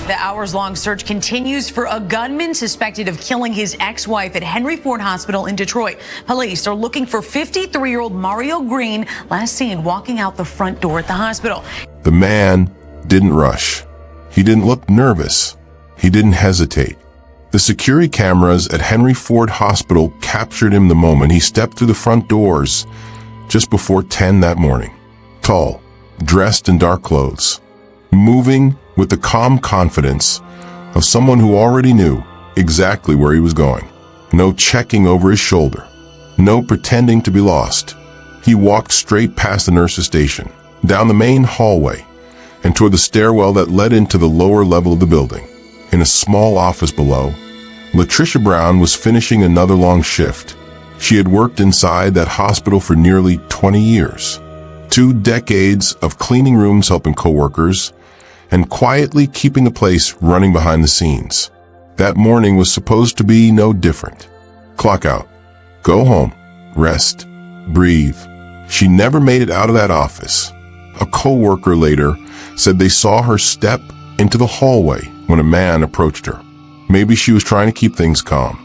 The hours-long search continues for a gunman suspected of killing his ex-wife at Henry Ford Hospital in Detroit. Police are looking for 53-year-old Mario Green, last seen walking out the front door at the hospital. The man didn't rush. He didn't look nervous. He didn't hesitate. The security cameras at Henry Ford Hospital captured him the moment he stepped through the front doors just before 10 that morning. Tall, dressed in dark clothes, moving with the calm confidence of someone who already knew exactly where he was going. No checking over his shoulder. No pretending to be lost. He walked straight past the nurse's station, down the main hallway, and toward the stairwell that led into the lower level of the building. In a small office below, Latricia Brown was finishing another long shift. She had worked inside that hospital for nearly 20 years. 2 decades of cleaning rooms, helping coworkers, and quietly keeping the place running behind the scenes. That morning was supposed to be no different. Clock out. Go home. Rest. Breathe. She never made it out of that office. A coworker later said they saw her step into the hallway when a man approached her. Maybe she was trying to keep things calm.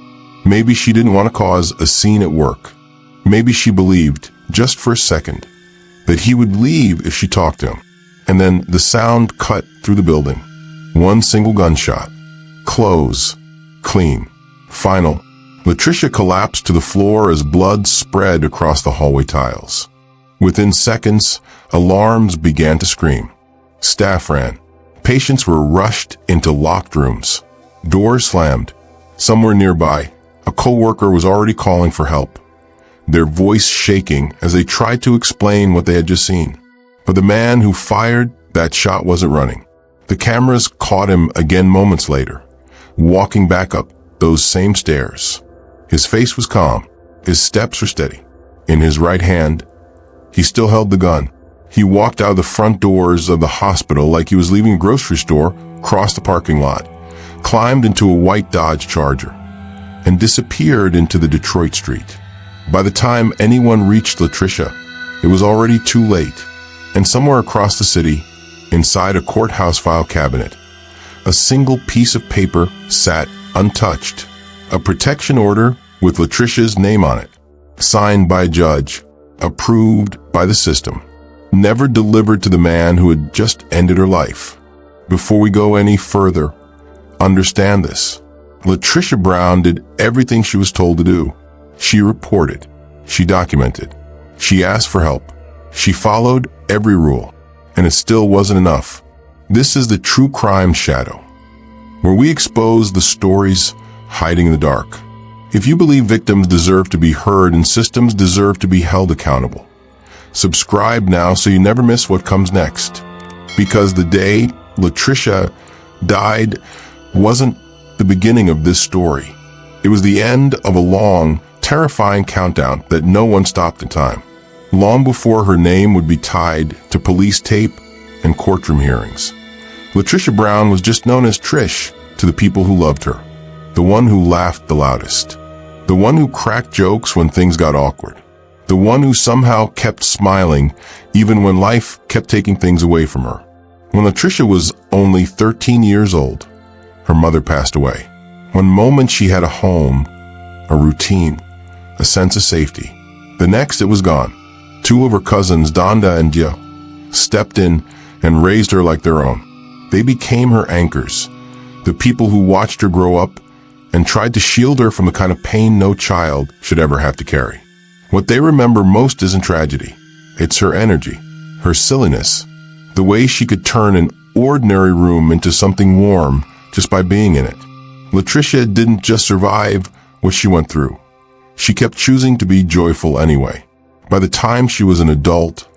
Maybe she didn't want to cause a scene at work. Maybe she believed, just for a second, that he would leave if she talked to him. And then the sound cut through the building. One single gunshot. Close. Clean. Final. Latricia collapsed to the floor as blood spread across the hallway tiles. Within seconds, alarms began to scream. Staff ran. Patients were rushed into locked rooms. Doors slammed. Somewhere nearby, a coworker was already calling for help, their voice shaking as they tried to explain what they had just seen. But the man who fired that shot wasn't running. The cameras caught him again moments later, walking back up those same stairs. His face was calm. His steps were steady. In his right hand, he still held the gun. He walked out of the front doors of the hospital like he was leaving a grocery store, crossed the parking lot, climbed into a white Dodge Charger, and disappeared into the Detroit street. By the time anyone reached Latricia, it was already too late. And somewhere across the city, inside a courthouse file cabinet, a single piece of paper sat untouched. A protection order with Latricia's name on it, signed by a judge, approved by the system, never delivered to the man who had just ended her life. Before we go any further, understand this. Latricia Brown did everything she was told to do. She reported. She documented. She asked for help. She followed every rule, and it still wasn't enough. This is the True Crime Shadow, where we expose the stories hiding in the dark. If you believe victims deserve to be heard and systems deserve to be held accountable, subscribe now so you never miss what comes next. Because the day Latricia died wasn't the beginning of this story. It was the end of a long, terrifying countdown that no one stopped in time. Long before her name would be tied to police tape and courtroom hearings, Latricia Brown was just known as Trish to the people who loved her. The one who laughed the loudest. The one who cracked jokes when things got awkward. The one who somehow kept smiling even when life kept taking things away from her. When Latricia was only 13 years old, her mother passed away. One moment she had a home, a routine, a sense of safety. The next it was gone. 2 of her cousins, Donda and Gio, stepped in and raised her like their own. They became her anchors, the people who watched her grow up and tried to shield her from the kind of pain no child should ever have to carry. What they remember most isn't tragedy. It's her energy, her silliness, the way she could turn an ordinary room into something warm just by being in it. Latricia didn't just survive what she went through. She kept choosing to be joyful anyway. By the time she was an adult,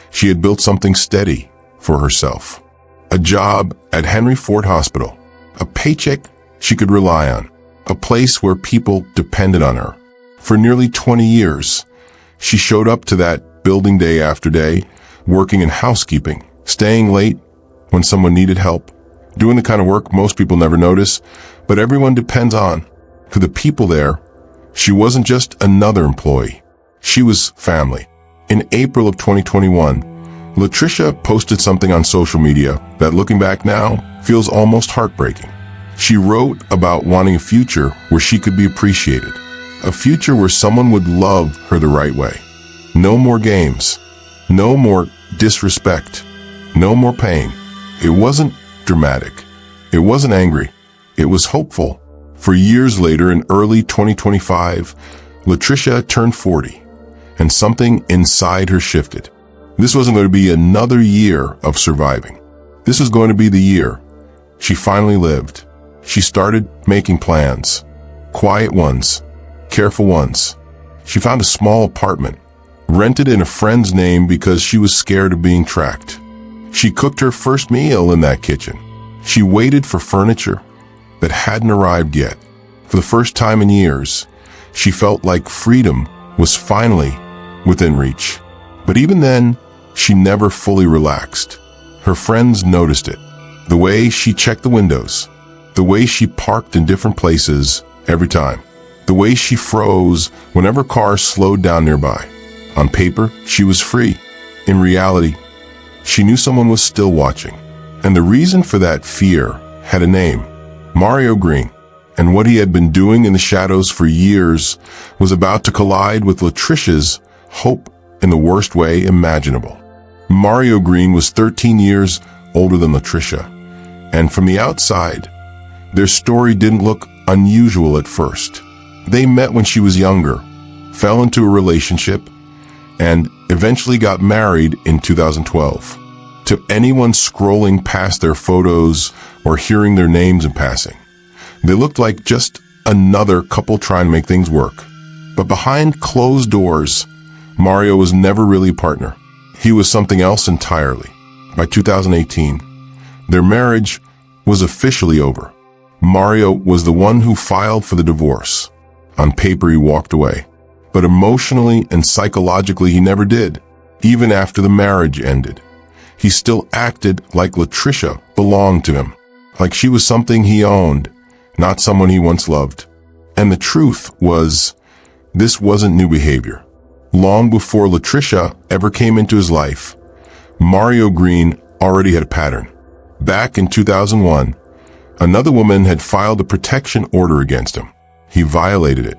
she had built something steady for herself. A job at Henry Ford Hospital, a paycheck she could rely on, a place where people depended on her. For nearly 20 years, she showed up to that building day after day, working in housekeeping, staying late when someone needed help, doing the kind of work most people never notice, but everyone depends on. To the people there, she wasn't just another employee. She was family. In April of 2021, Latricia posted something on social media that, looking back now, feels almost heartbreaking. She wrote about wanting a future where she could be appreciated, a future where someone would love her the right way. No more games, no more disrespect, no more pain. It wasn't dramatic. It wasn't angry. It was hopeful. For years later, in early 2025, Latricia turned 40, and something inside her shifted. This wasn't going to be another year of surviving. This was going to be the year she finally lived. She started making plans, quiet ones, careful ones. She found a small apartment, rented in a friend's name because she was scared of being tracked. She cooked her first meal in that kitchen. She waited for furniture that hadn't arrived yet. For the first time in years, she felt like freedom was finally within reach. But even then, she never fully relaxed. Her friends noticed it. The way she checked the windows, the way she parked in different places every time, the way she froze whenever cars slowed down nearby. On paper, she was free. In reality, she knew someone was still watching. And the reason for that fear had a name: Mario Green. And what he had been doing in the shadows for years was about to collide with Latricia's hope in the worst way imaginable. Mario Green was 13 years older than Latricia, and from the outside, their story didn't look unusual at first. They met when she was younger, fell into a relationship, and eventually got married in 2012. To anyone scrolling past their photos or hearing their names in passing, they looked like just another couple trying to make things work. But behind closed doors, Mario was never really a partner. He was something else entirely. By 2018, their marriage was officially over. Mario was the one who filed for the divorce. On paper, he walked away. But emotionally and psychologically, he never did. Even after the marriage ended, he still acted like Latricia belonged to him, like she was something he owned, not someone he once loved. And the truth was, this wasn't new behavior. Long before Latricia ever came into his life, Mario Green already had a pattern. Back in 2001, another woman had filed a protection order against him. He violated it.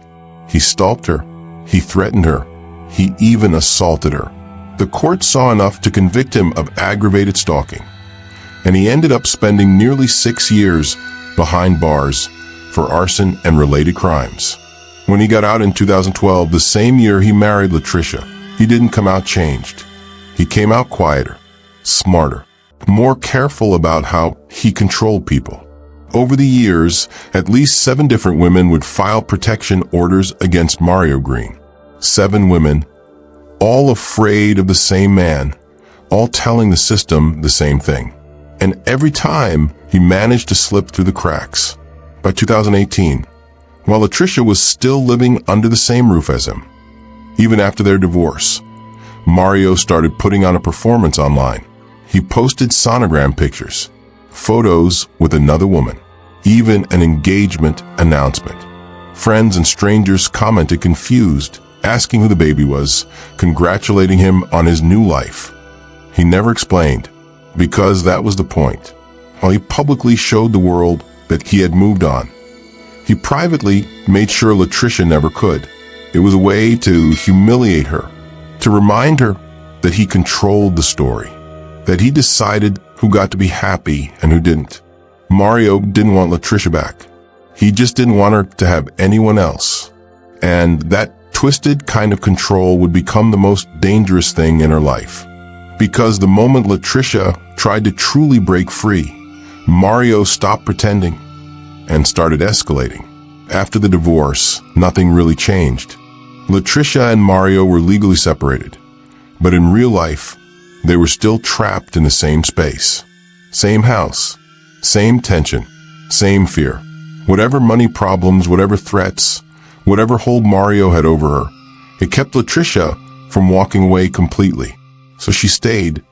He stalked her. He threatened her. He even assaulted her. The court saw enough to convict him of aggravated stalking, and he ended up spending nearly 6 years behind bars for arson and related crimes. When he got out in 2012, the same year he married Latricia, he didn't come out changed. He came out quieter, smarter, more careful about how he controlled people. Over the years, at least 7 different women would file protection orders against Mario Green. 7 women, all afraid of the same man, all telling the system the same thing. And every time, he managed to slip through the cracks. By 2018, while Latricia was still living under the same roof as him, even after their divorce, Mario started putting on a performance online. He posted sonogram pictures, photos with another woman, even an engagement announcement. Friends and strangers commented confused, asking who the baby was, congratulating him on his new life. He never explained, because that was the point. While he publicly showed the world that he had moved on, he privately made sure Latricia never could. It was a way to humiliate her, to remind her that he controlled the story, that he decided who got to be happy and who didn't. Mario didn't want Latricia back. He just didn't want her to have anyone else. And that twisted kind of control would become the most dangerous thing in her life. Because the moment Latricia tried to truly break free, Mario stopped pretending and started escalating. After the divorce, nothing really changed. Latricia and Mario were legally separated, but in real life, they were still trapped in the same space. Same house, same tension, same fear. Whatever money problems, whatever threats, whatever hold Mario had over her, it kept Latricia from walking away completely. So she stayed,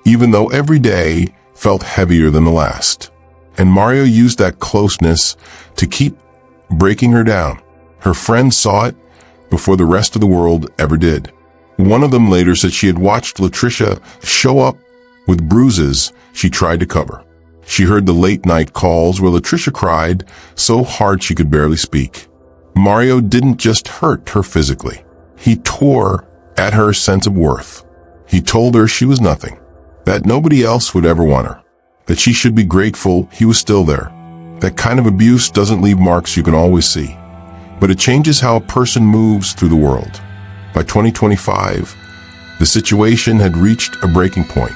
even though every day felt heavier than the last. And Mario used that closeness to keep breaking her down. Her friends saw it before the rest of the world ever did. One of them later said she had watched Latricia show up with bruises she tried to cover. She heard the late-night calls where Latricia cried so hard she could barely speak. Mario didn't just hurt her physically. He tore at her sense of worth. He told her she was nothing, that nobody else would ever want her, that she should be grateful he was still there. That kind of abuse doesn't leave marks you can always see, but it changes how a person moves through the world. By 2025, the situation had reached a breaking point.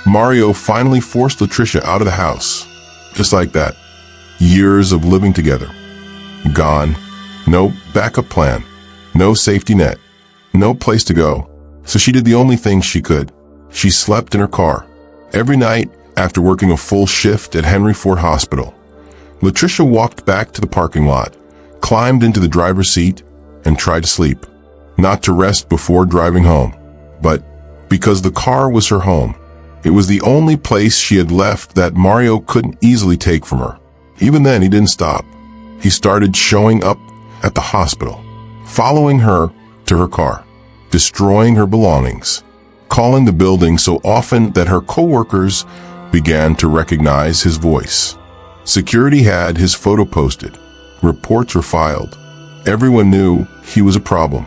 Mario finally forced Latricia out of the house. Just like that. Years of living together. Gone. No backup plan. No safety net. No place to go. So she did the only thing she could. She slept in her car. Every night, after working a full shift at Henry Ford Hospital, Latricia walked back to the parking lot, climbed into the driver's seat, and tried to sleep. Not to rest before driving home, but because the car was her home. It was the only place she had left that Mario couldn't easily take from her. Even then, he didn't stop. He started showing up at the hospital, following her to her car, destroying her belongings, calling the building so often that her coworkers began to recognize his voice. Security had his photo posted. Reports were filed. Everyone knew he was a problem.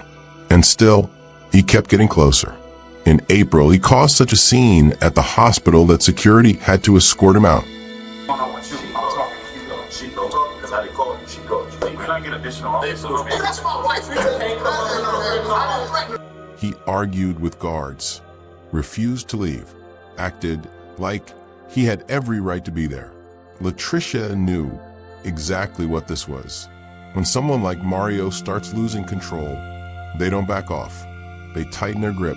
And still, he kept getting closer. In April, he caused such a scene at the hospital that security had to escort him out. He argued with guards, refused to leave, acted like he had every right to be there. Latricia knew exactly what this was. When someone like Mario starts losing control, they don't back off. They tighten their grip.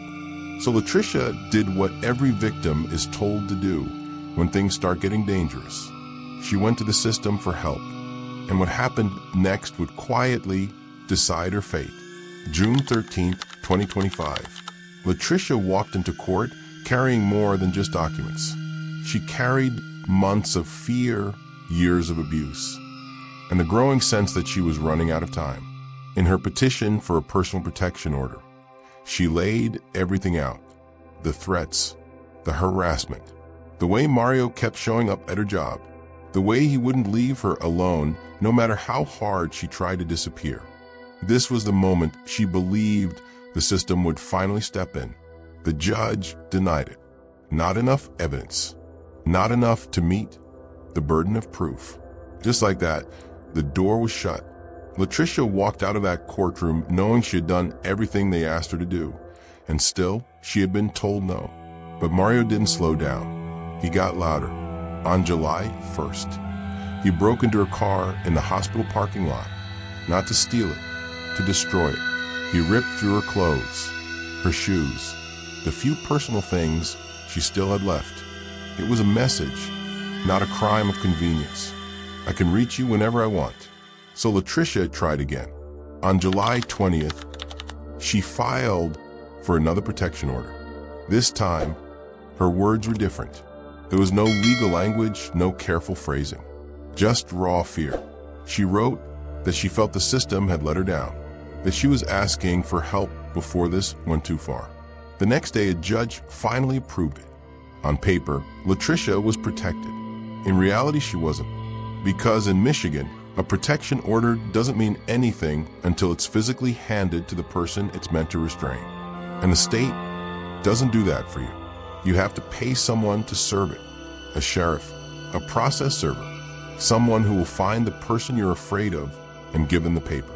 So Latricia did what every victim is told to do when things start getting dangerous. She went to the system for help, and what happened next would quietly decide her fate. June 13th, 2025. Latricia walked into court carrying more than just documents. She carried months of fear, years of abuse, and the growing sense that she was running out of time. In her petition for a personal protection order, she laid everything out. The threats, the harassment, the way Mario kept showing up at her job, the way he wouldn't leave her alone no matter how hard she tried to disappear. This was the moment she believed the system would finally step in. The judge denied it. Not enough evidence. Not enough to meet the burden of proof. Just like that, the door was shut. Latricia walked out of that courtroom knowing she had done everything they asked her to do, and still she had been told no. But Mario didn't slow down. He got louder. On July 1st, he broke into her car in the hospital parking lot, not to steal it, to destroy it. He ripped through her clothes, her shoes, the few personal things she still had left. It was a message, not a crime of convenience. I can reach you whenever I want. So Latricia tried again. On July 20th, she filed for another protection order. This time, her words were different. There was no legal language, no careful phrasing, just raw fear. She wrote that she felt the system had let her down, that she was asking for help before this went too far. The next day, a judge finally approved it. On paper, Latricia was protected. In reality, she wasn't. Because in Michigan, a protection order doesn't mean anything until it's physically handed to the person it's meant to restrain. And the state doesn't do that for you. You have to pay someone to serve it. A sheriff, a process server, someone who will find the person you're afraid of and give them the paper.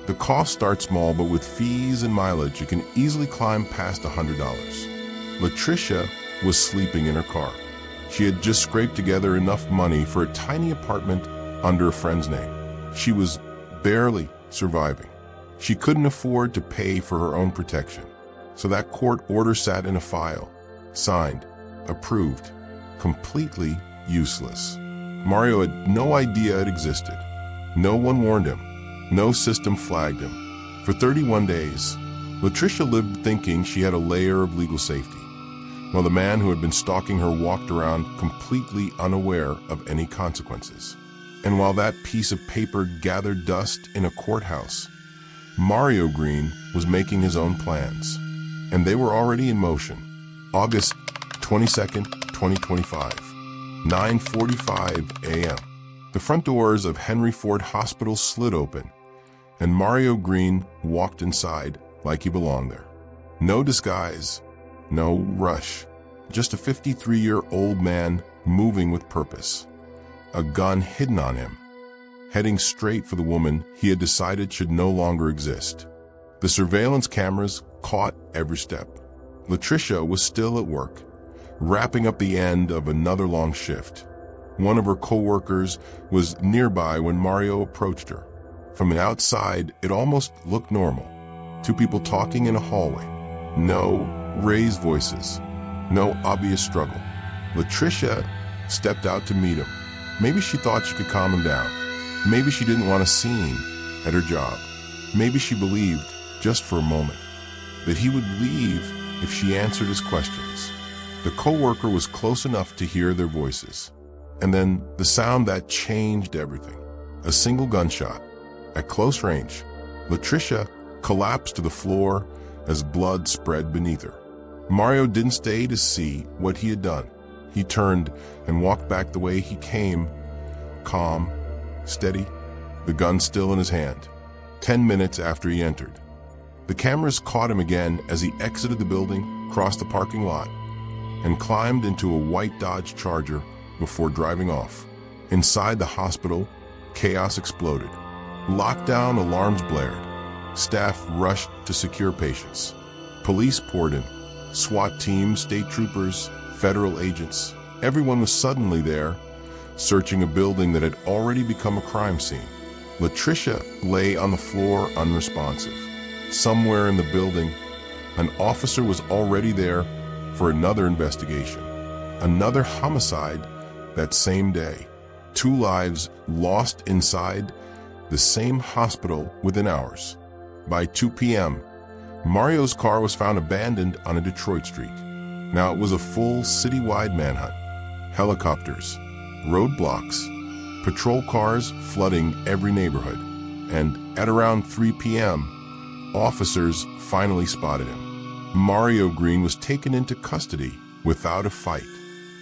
The cost starts small, but with fees and mileage, it can easily climb past $100. Latricia was sleeping in her car. She had just scraped together enough money for a tiny apartment under a friend's name. She was barely surviving. She couldn't afford to pay for her own protection. So that court order sat in a file, signed, approved, completely useless. Mario had no idea it existed. No one warned him. No system flagged him. For 31 days, Latricia lived thinking she had a layer of legal safety, while the man who had been stalking her walked around completely unaware of any consequences. And while that piece of paper gathered dust in a courthouse, Mario Green was making his own plans. and they were already in motion. August 22nd, 2025, 9:45 a.m. The front doors of Henry Ford Hospital slid open, and Mario Green walked inside like he belonged there. No disguise, no rush, just a 53-year-old man moving with purpose, a gun hidden on him, heading straight for the woman he had decided should no longer exist. The surveillance cameras caught every step. Latricia was still at work, wrapping up the end of another long shift. One of her co-workers was nearby when Mario approached her. From the outside, it almost looked normal. Two people talking in a hallway. No raised voices. No obvious struggle. Latricia stepped out to meet him. Maybe she thought she could calm him down. Maybe she didn't want a scene at her job. Maybe she believed, just for a moment, that he would leave if she answered his questions. The co-worker was close enough to hear their voices. And then the sound that changed everything. A single gunshot. At close range, Latricia collapsed to the floor as blood spread beneath her. Mario didn't stay to see what he had done. He turned and walked back the way he came, calm, steady, the gun still in his hand. 10 minutes after he entered. The cameras caught him again as he exited the building, crossed the parking lot, and climbed into a white Dodge Charger before driving off. Inside the hospital, chaos exploded. Lockdown alarms blared. Staff rushed to secure patients. Police poured in. SWAT teams, state troopers, federal agents. Everyone was suddenly there, searching a building that had already become a crime scene. Latricia lay on the floor unresponsive. Somewhere in the building, an officer was already there for another investigation. Another homicide that same day. 2 lives lost inside the same hospital within hours. By 2 p.m., Mario's car was found abandoned on a Detroit street. Now it was a full citywide manhunt. Helicopters, roadblocks, patrol cars flooding every neighborhood. And at around 3 p.m., officers finally spotted him. Mario Green was taken into custody without a fight.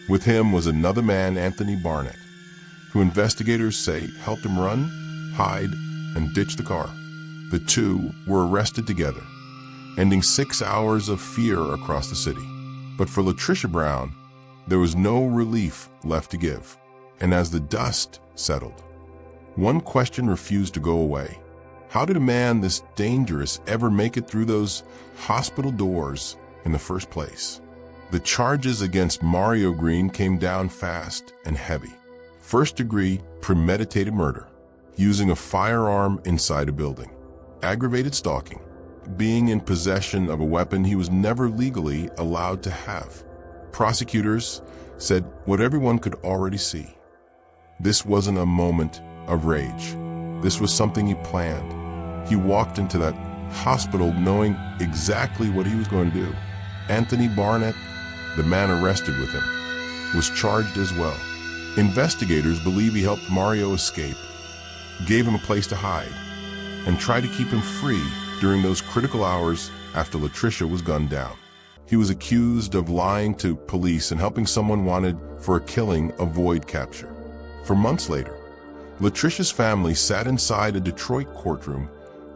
With him was another man, Anthony Barnett, who investigators say helped him run, hide, and ditch the car. The two were arrested together, ending 6 hours of fear across the city. But for Latricia Brown, there was no relief left to give. And as the dust settled, one question refused to go away. How did a man this dangerous ever make it through those hospital doors in the first place? The charges against Mario Green came down fast and heavy. First-degree premeditated murder, using a firearm inside a building. Aggravated stalking, being in possession of a weapon he was never legally allowed to have. Prosecutors said what everyone could already see. This wasn't a moment of rage. This was something he planned. He walked into that hospital knowing exactly what he was going to do. Anthony Barnett, the man arrested with him, was charged as well. Investigators believe he helped Mario escape, gave him a place to hide, and tried to keep him free during those critical hours after Latricia was gunned down. He was accused of lying to police and helping someone wanted for a killing avoid capture. For months later, Latricia's family sat inside a Detroit courtroom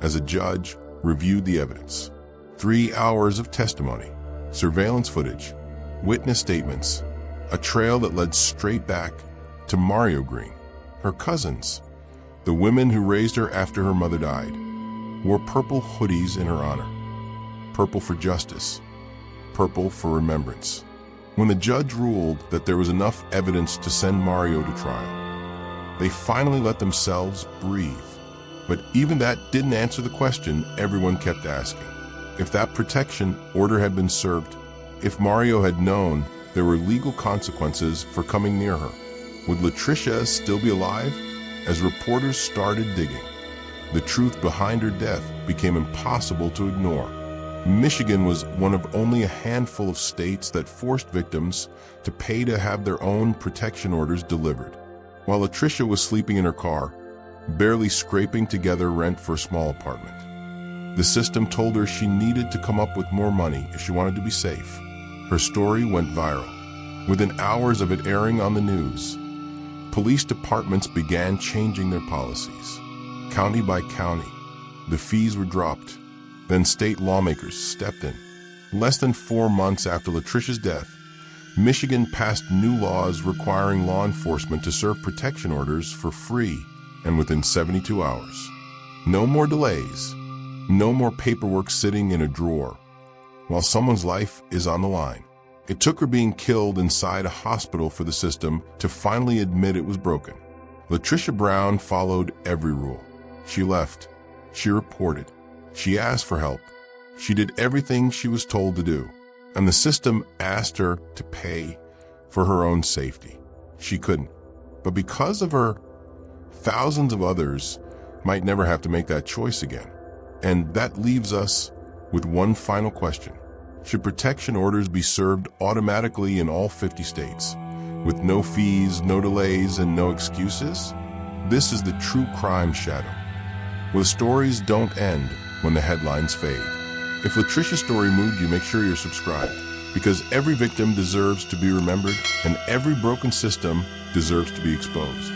as a judge reviewed the evidence. 3 hours of testimony, surveillance footage, witness statements, a trail that led straight back to Mario Green. Her cousins, the women who raised her after her mother died, wore purple hoodies in her honor. Purple for justice, purple for remembrance. When the judge ruled that there was enough evidence to send Mario to trial, they finally let themselves breathe. But even that didn't answer the question everyone kept asking. If that protection order had been served, if Mario had known there were legal consequences for coming near her, would Latricia still be alive? As reporters started digging, the truth behind her death became impossible to ignore. Michigan was one of only a handful of states that forced victims to pay to have their own protection orders delivered. While Latricia was sleeping in her car, barely scraping together rent for a small apartment. The system told her she needed to come up with more money if she wanted to be safe. Her story went viral. Within hours of it airing on the news, police departments began changing their policies. County by county, the fees were dropped. Then state lawmakers stepped in. Less than 4 months after Latricia's death, Michigan passed new laws requiring law enforcement to serve protection orders for free and within 72 hours. No more delays. No more paperwork sitting in a drawer while someone's life is on the line. It took her being killed inside a hospital for the system to finally admit it was broken. Latricia Brown followed every rule. She left. She reported. She asked for help. She did everything she was told to do. And the system asked her to pay for her own safety. She couldn't. But because of her, thousands of others might never have to make that choice again. And that leaves us with one final question. Should protection orders be served automatically in all 50 states, with no fees, no delays, and no excuses? This is the true crime shadow, where the stories don't end when the headlines fade. If Latricia's story moved you, make sure you're subscribed, because every victim deserves to be remembered and every broken system deserves to be exposed.